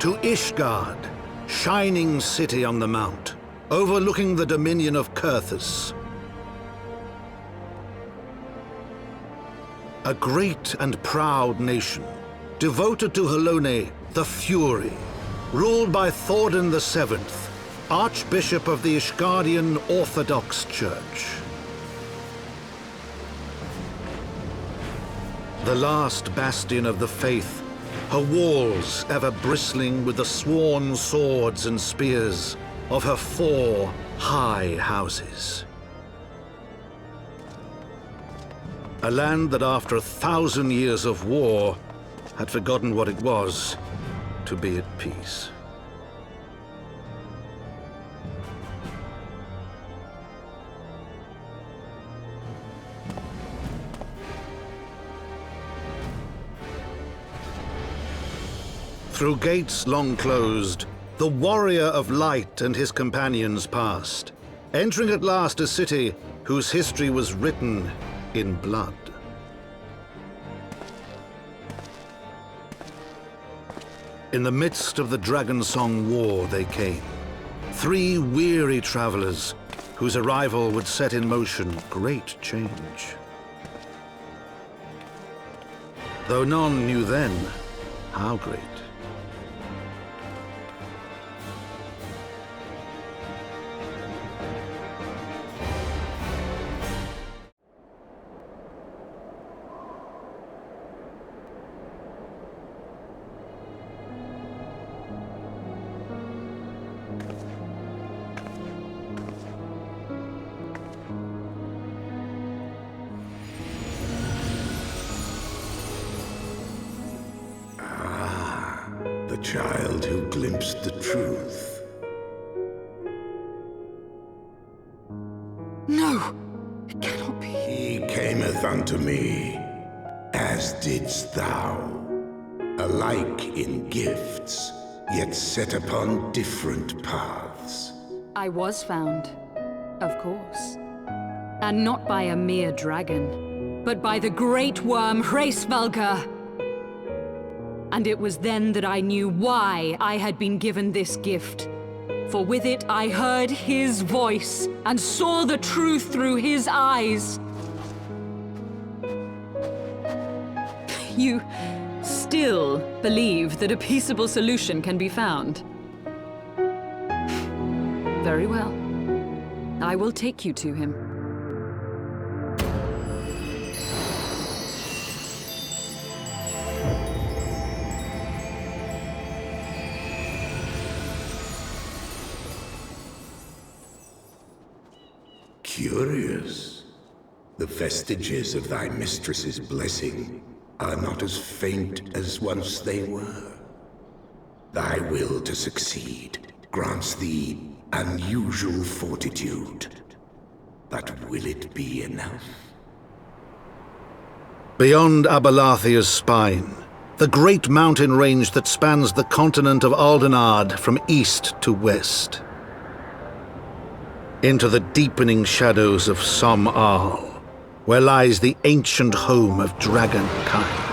To Ishgard, shining city on the mount, overlooking the dominion of Kurthus. A great and proud nation, devoted to Helone, the Fury, ruled by Thordan VII, Archbishop of the Ishgardian Orthodox Church. The last bastion of the faith, her walls ever bristling with the sworn swords and spears of her 4 high houses. A land that after 1,000 years of war had forgotten what it was to be at peace. Through gates long closed, the warrior of light and his companions passed, entering at last a city whose history was written in blood. In the midst of the Dragonsong War they came, 3 weary travelers whose arrival would set in motion great change. Though none knew then how great. The child who glimpsed the truth. No, it cannot be. He cameth unto me, as didst thou, alike in gifts, yet set upon different paths. I was found, of course. And not by a mere dragon, but by the great worm Hraesvelgr. And it was then that I knew why I had been given this gift. For with it I heard his voice and saw the truth through his eyes. You still believe that a peaceable solution can be found? Very well. I will take you to him. Curious. The vestiges of thy mistress's blessing are not as faint as once they were. Thy will to succeed grants thee unusual fortitude. But will it be enough? Beyond Abalathia's spine, the great mountain range that spans the continent of Aldenard from east to west. Into the deepening shadows of Som Al, where lies the ancient home of dragonkind.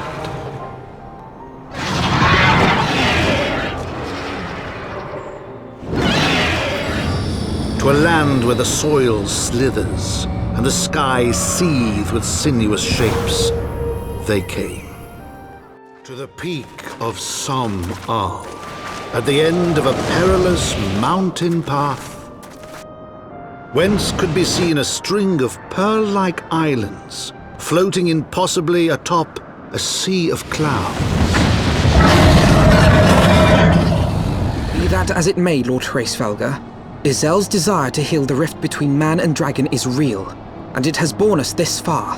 To a land where the soil slithers and the skies seethe with sinuous shapes, they came. To the peak of Som Al, at the end of a perilous mountain path, whence could be seen a string of pearl-like islands floating impossibly atop a sea of clouds. Be that as it may, Lord Hraesvelgr, Izel's desire to heal the rift between man and dragon is real, and it has borne us this far.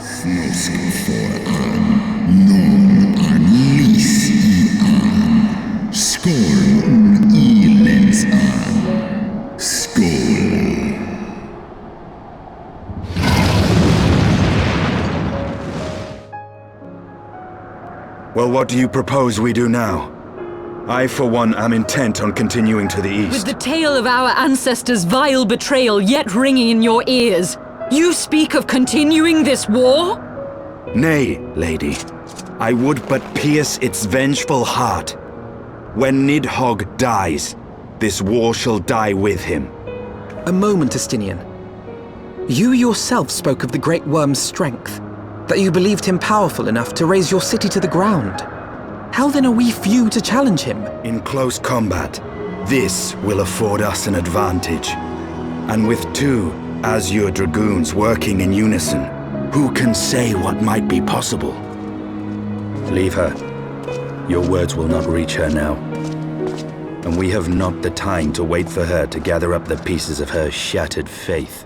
Well, what do you propose we do now? I, for one, am intent on continuing to the east. With the tale of our ancestors' vile betrayal yet ringing in your ears, you speak of continuing this war? Nay, lady. I would but pierce its vengeful heart. When Nidhogg dies, this war shall die with him. A moment, Estinian. You yourself spoke of the Great Worm's strength, that you believed him powerful enough to raise your city to the ground. How then are we few to challenge him? In close combat, this will afford us an advantage. And with 2 Azure Dragoons working in unison, who can say what might be possible? Leave her. Your words will not reach her now. And we have not the time to wait for her to gather up the pieces of her shattered faith.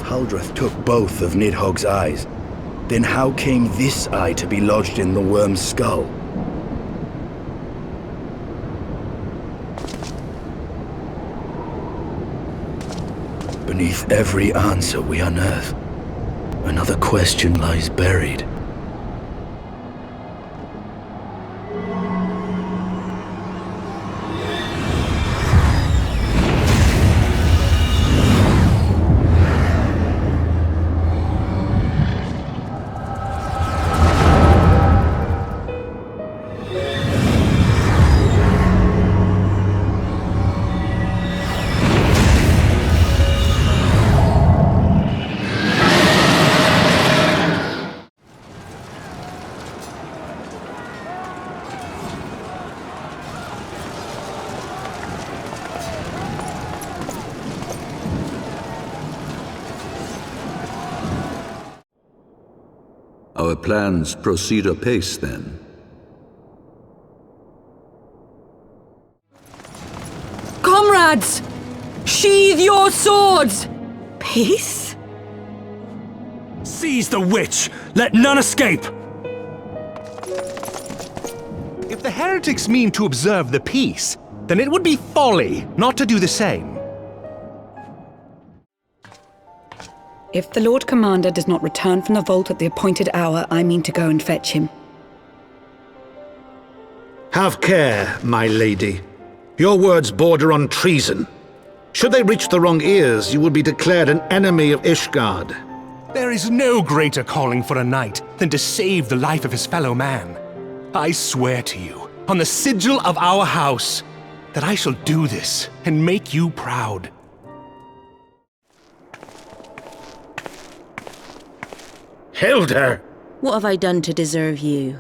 Huldreth took both of Nidhogg's eyes, then how came this eye to be lodged in the worm's skull? Beneath every answer we unearth, another question lies buried. Our plans proceed apace, then. Comrades! Sheathe your swords! Peace? Seize the witch! Let none escape! If the heretics mean to observe the peace, then it would be folly not to do the same. If the Lord Commander does not return from the vault at the appointed hour, I mean to go and fetch him. Have care, my lady. Your words border on treason. Should they reach the wrong ears, you will be declared an enemy of Ishgard. There is no greater calling for a knight than to save the life of his fellow man. I swear to you, on the sigil of our house, that I shall do this and make you proud. Hilda! What have I done to deserve you?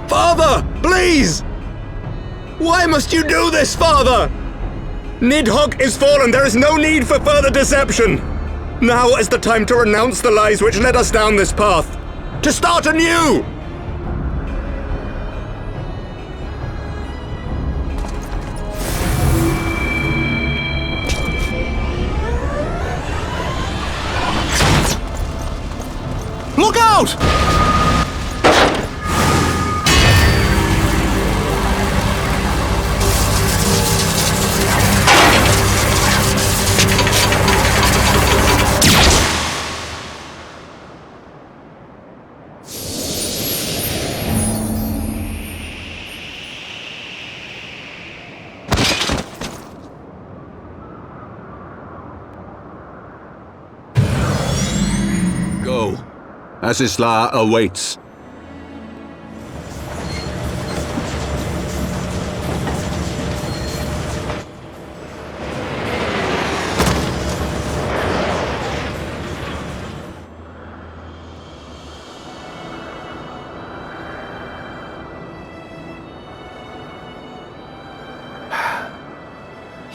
Father, please! Why must you do this, Father? Nidhogg is fallen. There is no need for further deception. Now is the time to renounce the lies which led us down this path. To start anew! Look out! Go. Azizla awaits.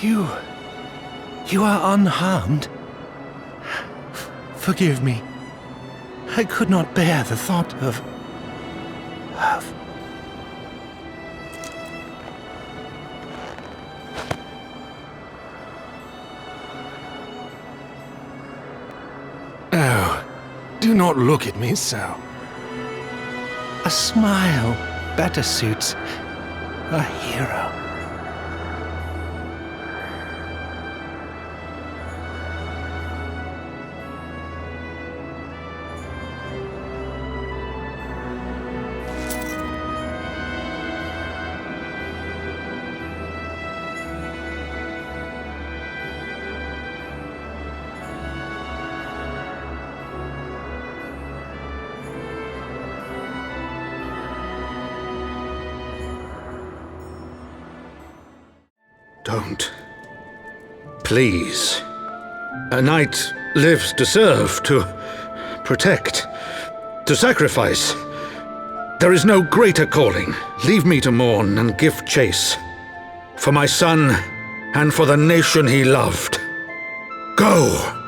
You are unharmed? Forgive me. I could not bear the thought of... Oh, do not look at me so. A smile better suits a hero. Don't. Please. A knight lives to serve, to protect, to sacrifice. There is no greater calling. Leave me to mourn and give chase. For my son, and for the nation he loved. Go!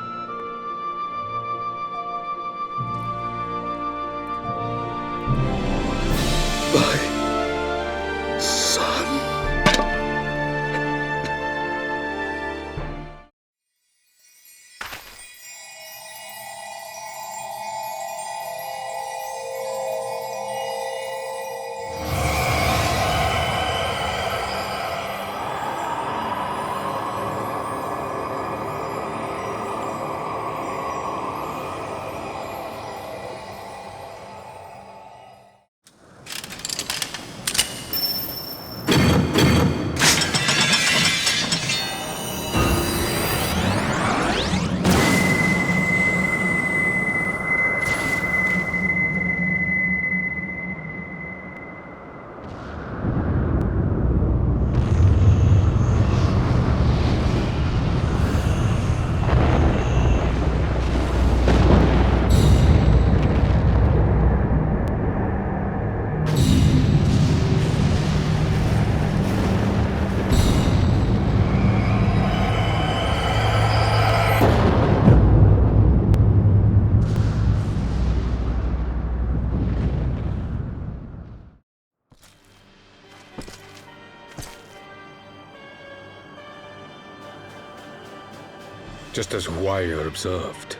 Just as Huaya observed,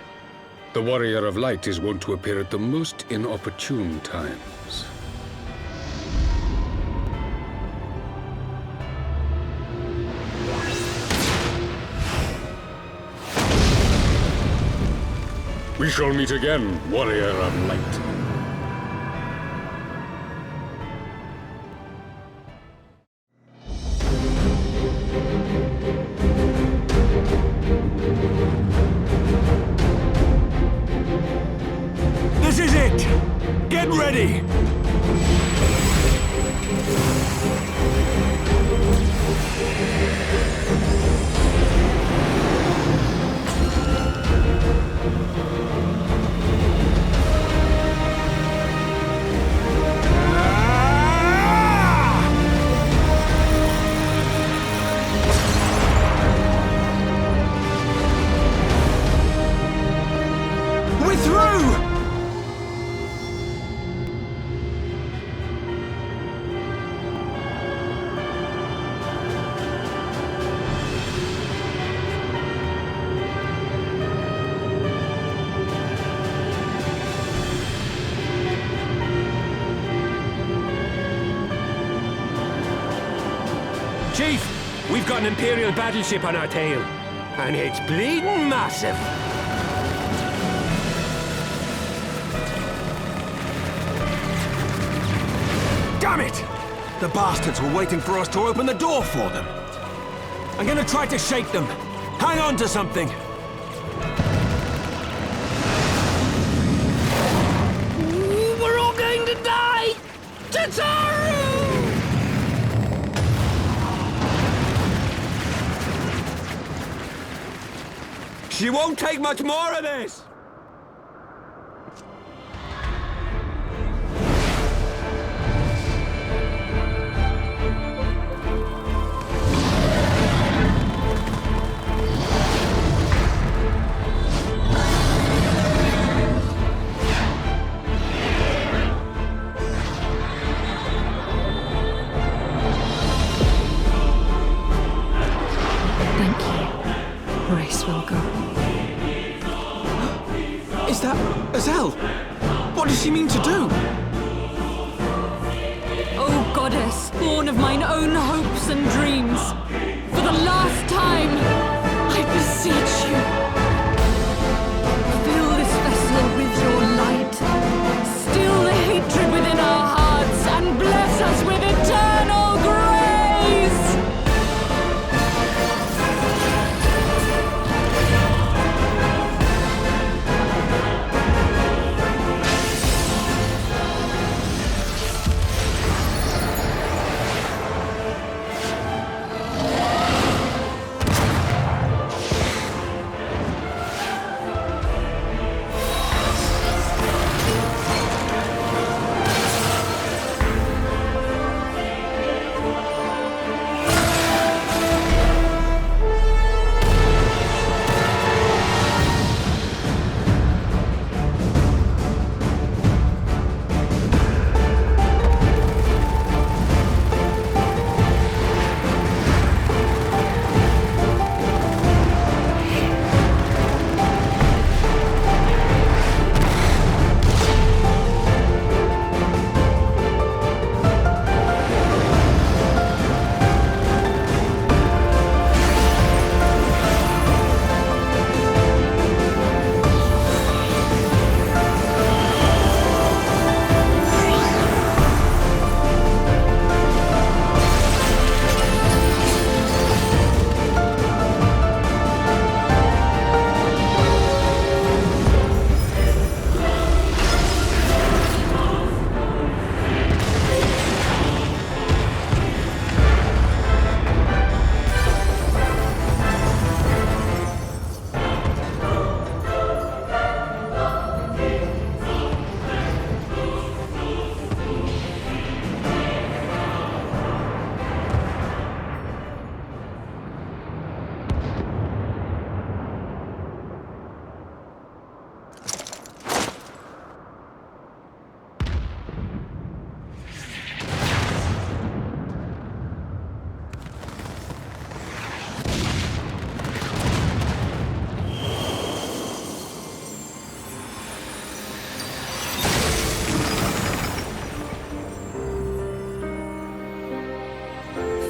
the Warrior of Light is wont to appear at the most inopportune times. We shall meet again, Warrior of Light. This is it! Get ready! We're through! Chief, we've got an Imperial battleship on our tail. And it's bleeding massive. Damn it! The bastards were waiting for us to open the door for them. I'm gonna try to shake them. Hang on to something. We're all going to die! Tataru! She won't take much more of this! spawn of mine own hopes and dreams. For the last time, I beseech you. Fill this vessel with your light. Still the hatred within our hearts, and bless us with eternal grace!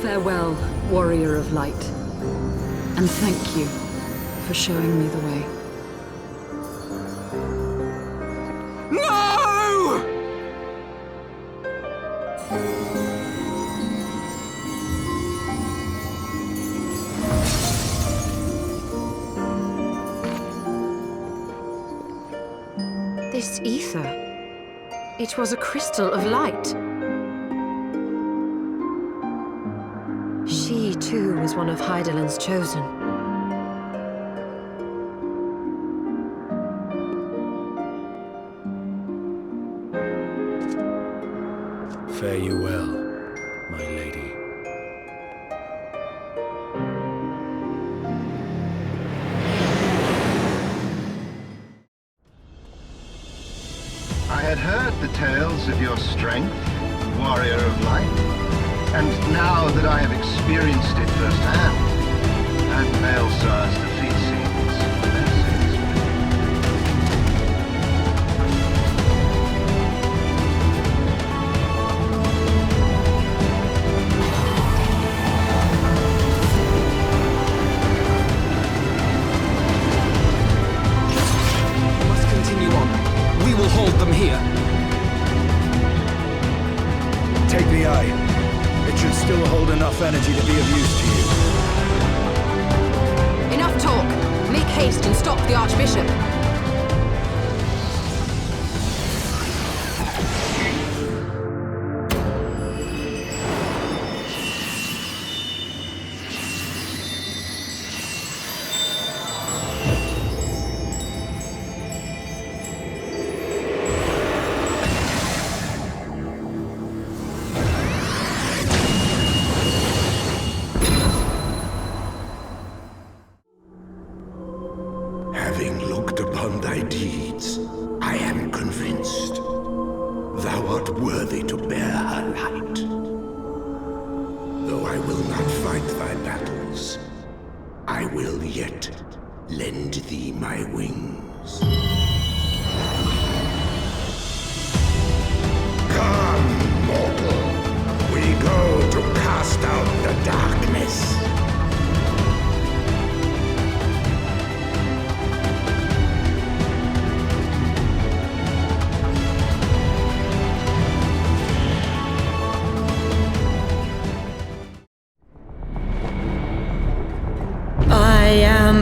Farewell, warrior of light, and thank you for showing me the way. No! This ether, it was a crystal of light. She, too, was one of Hydaelyn's chosen. Fare you well, my lady. I had heard the tales of your strength, warrior of light. And now that I have experienced it firsthand, that Veilsar's defeat seems less We must continue on. We will hold them here. Take the eye. It should still hold enough energy to be of use to you. Enough talk. Make haste and stop the Archbishop. Having looked upon thy deeds, I am convinced thou art worthy to bear her light. Though I will not fight thy battles, I will yet lend thee my wings. Come, mortal, we go.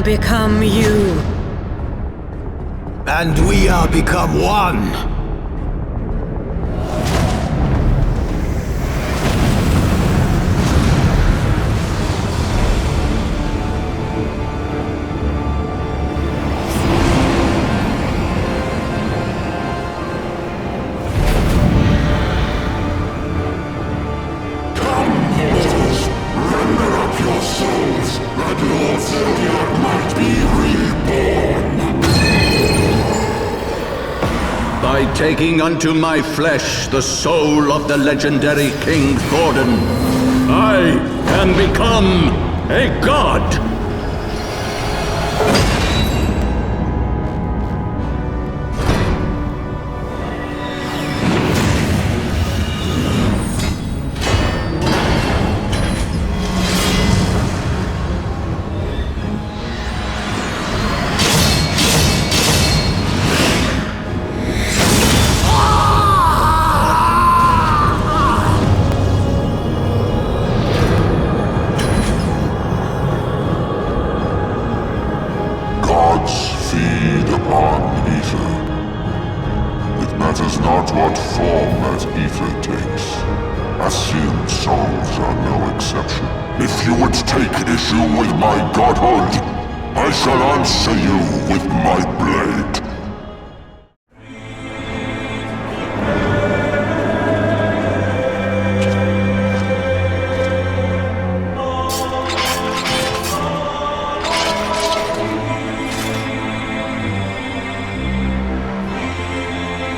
am become you. And we are become one. By taking unto my flesh the soul of the legendary King Thordan, I can become a god!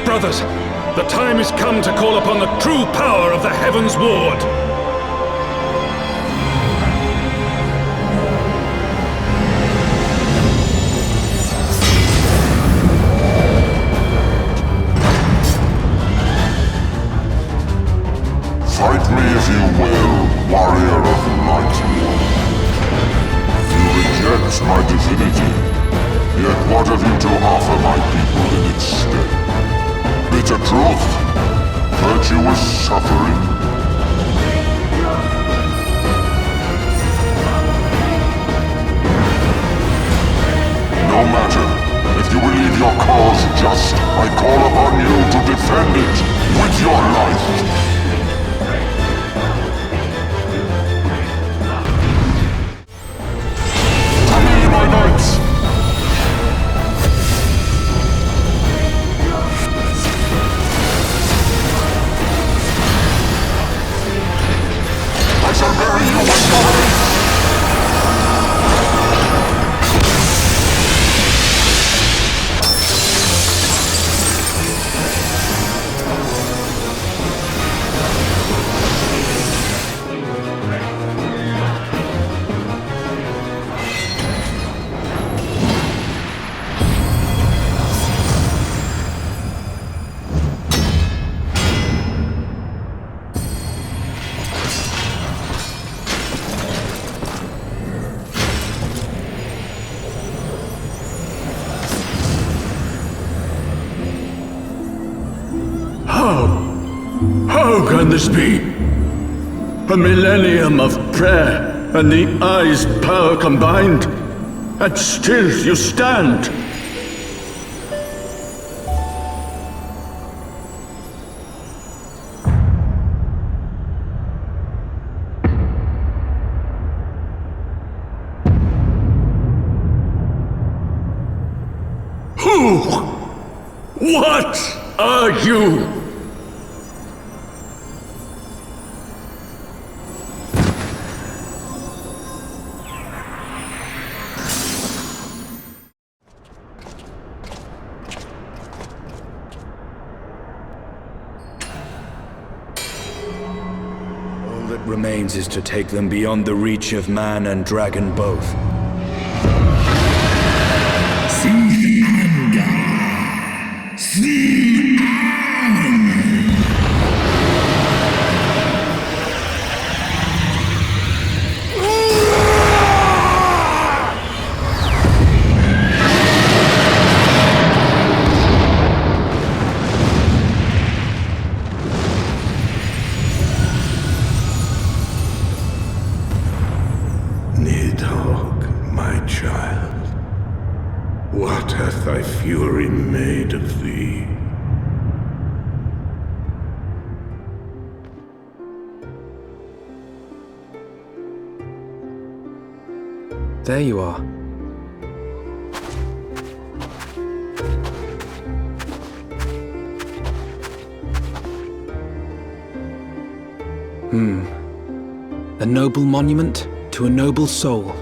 Brothers, the time has come to call upon the true power of the Heavensward. Fight me if you will, warrior of light. You reject my divinity, yet what have you to offer my people in its stead? Bitter truth? Virtuous suffering? No matter. If you believe your cause just, I call upon you to defend it with your life. How can this be? A millennium of prayer and the eye's power combined, and still you stand. Who? What are you? Remains is to take them beyond the reach of man and dragon both. See anger! See Nidhogg, my child. thy fury made of thee? There you are. A noble monument to a noble soul.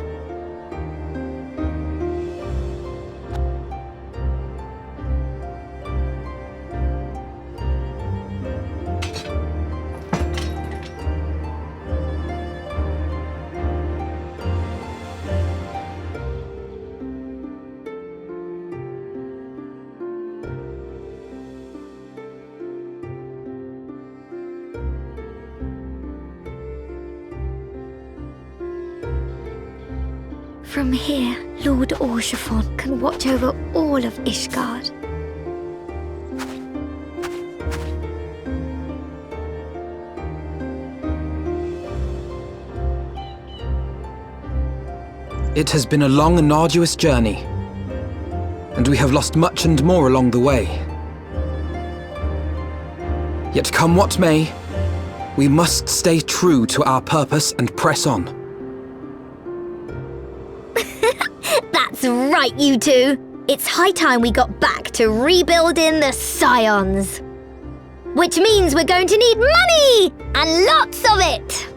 From here, Lord Orshafon can watch over all of Ishgard. It has been a long and arduous journey, and we have lost much and more along the way. Yet come what may, we must stay true to our purpose and press on. That's right, you two! It's high time we got back to rebuilding the Scions. Which means we're going to need money! And lots of it!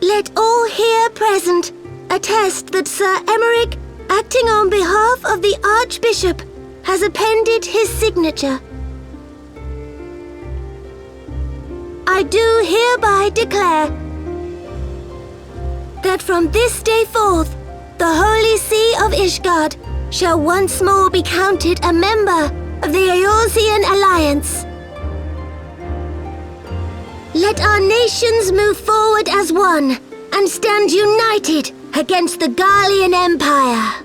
Let all here present attest that Sir Emmerich, acting on behalf of the Archbishop, has appended his signature. I do hereby declare that from this day forth, the Holy See of Ishgard shall once more be counted a member of the Eorzean Alliance. Let our nations move forward as one and stand united against the Garlean Empire.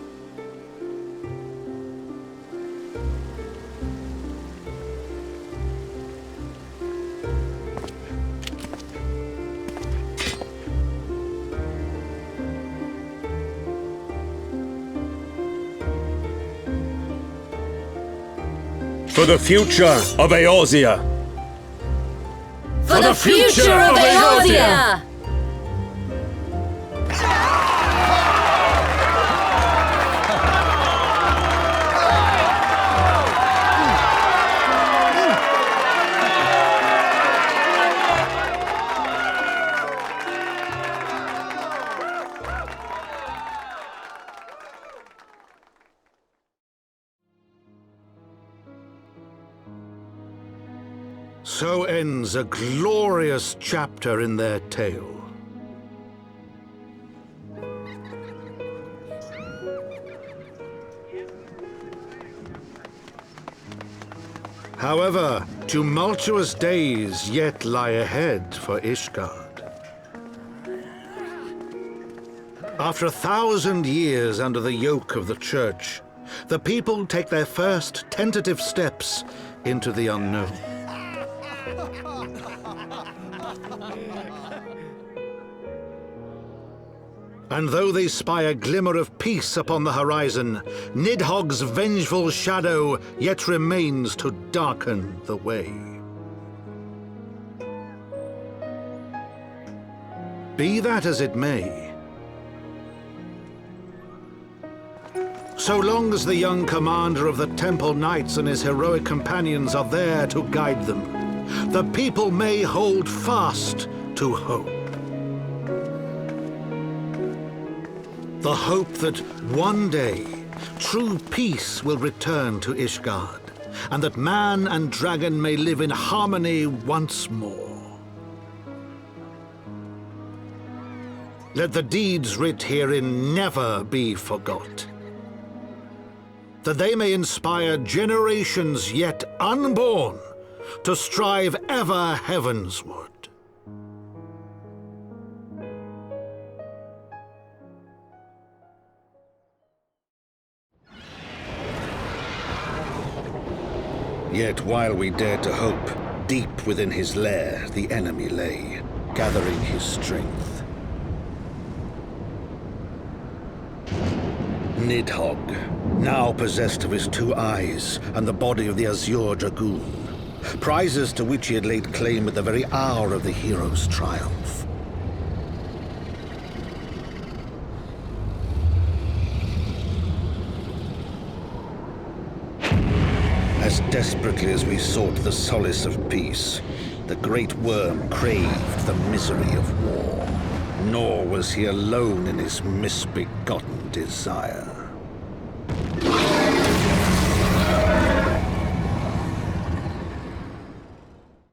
For the future of Eorzea! For the future of Eorzea! So ends a glorious chapter in their tale. However, tumultuous days yet lie ahead for Ishgard. After 1,000 years under the yoke of the Church, the people take their first tentative steps into the unknown. And though they spy a glimmer of peace upon the horizon, Nidhogg's vengeful shadow yet remains to darken the way. Be that as it may, so long as the young commander of the Temple Knights and his heroic companions are there to guide them, the people may hold fast to hope. The hope that one day true peace will return to Ishgard, and that man and dragon may live in harmony once more. Let the deeds writ herein never be forgot, that they may inspire generations yet unborn to strive ever heavensward. Yet while we dared to hope, deep within his lair the enemy lay, gathering his strength. Nidhogg, now possessed of his 2 eyes and the body of the Azure Dragoon, prizes to which he had laid claim at the very hour of the hero's triumph. As desperately as we sought the solace of peace, the great worm craved the misery of war. Nor was he alone in his misbegotten desire.